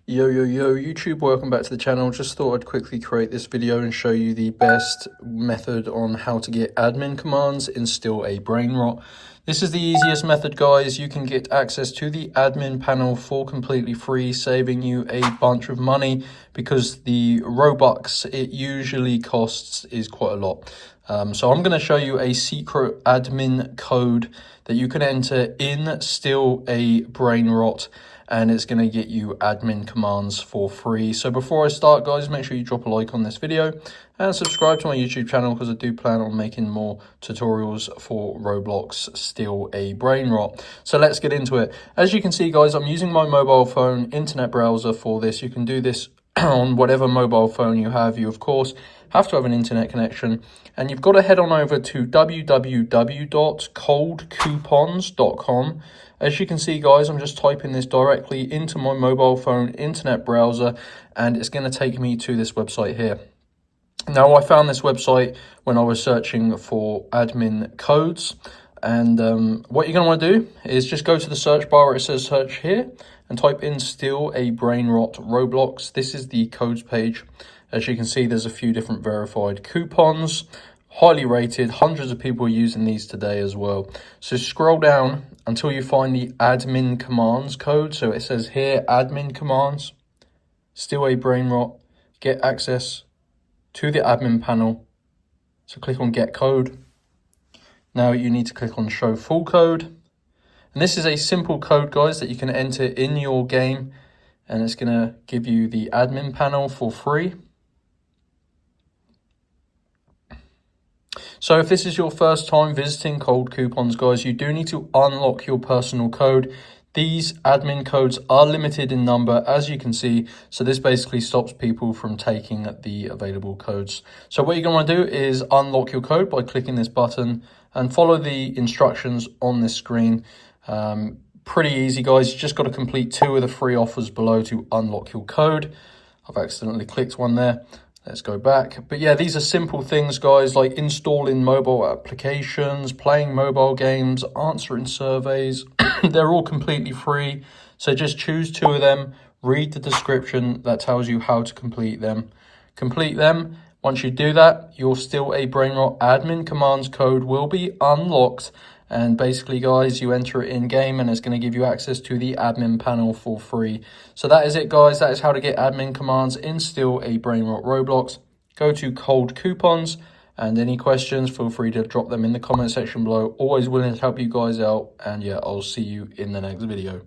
Yo, YouTube, welcome back to the channel. Just thought I'd quickly create this video and show you the best method on how to get admin commands in Still a Brainrot. This is the easiest method, guys. You can get access to the admin panel for completely free, saving you a bunch of money because the Robux it usually costs is quite a lot. So I'm going to show you a secret admin code that you can enter in Still a Brainrot, and it's going to get you admin commands for free. So before I start, guys, make sure you drop a like on this video and subscribe to my YouTube channel because I do plan on making more tutorials for Roblox Still a Brainrot. So let's get into it. As you can see, guys, I'm using my mobile phone internet browser for this. You can do this on whatever mobile phone you have. You, of course, have to have an internet connection, and you've got to head on over to www.coldcoupons.com. As you can see, guys, I'm just typing this directly into my mobile phone internet browser, and it's going to take me to this website here. Now, I found this website when I was searching for admin codes, and what you're going to want to do is just go to the search bar where it says search here and type in Still a Brainrot Roblox. This is the codes page. As you can see, there's a few different verified coupons, highly rated. Hundreds of people are using these today as well. So scroll down until you find the admin commands code. So it says here, admin commands, Still a Brainrot, get access to the admin panel. So click on get code. Now you need to click on show full code. And this is a simple code, guys, that you can enter in your game, and it's going to give you the admin panel for free. So if this is your first time visiting Cold Coupons, guys, you do need to unlock your personal code. These admin codes are limited in number, as you can see, so this basically stops people from taking the available codes. So what you're going to want to do is unlock your code by clicking this button and follow the instructions on this screen. Pretty easy, guys. You just got to complete 2 of the free offers below to unlock your code. I've accidentally clicked one there. Let's go back. But yeah, these are simple things, guys, like installing mobile applications, playing mobile games, answering surveys. They're all completely free. So just choose 2 of them, read the description that tells you how to complete them. Complete them. Once you do that, your Still a Brainrot admin commands code will be unlocked. And basically, guys, you enter it in game and it's going to give you access to the admin panel for free. So that is it, guys. That is how to get admin commands in Still a Brainrot Roblox. Go to Cold Coupons, and any questions, feel free to drop them in the comment section below. Always willing to help you guys out. And yeah, I'll see you in the next video.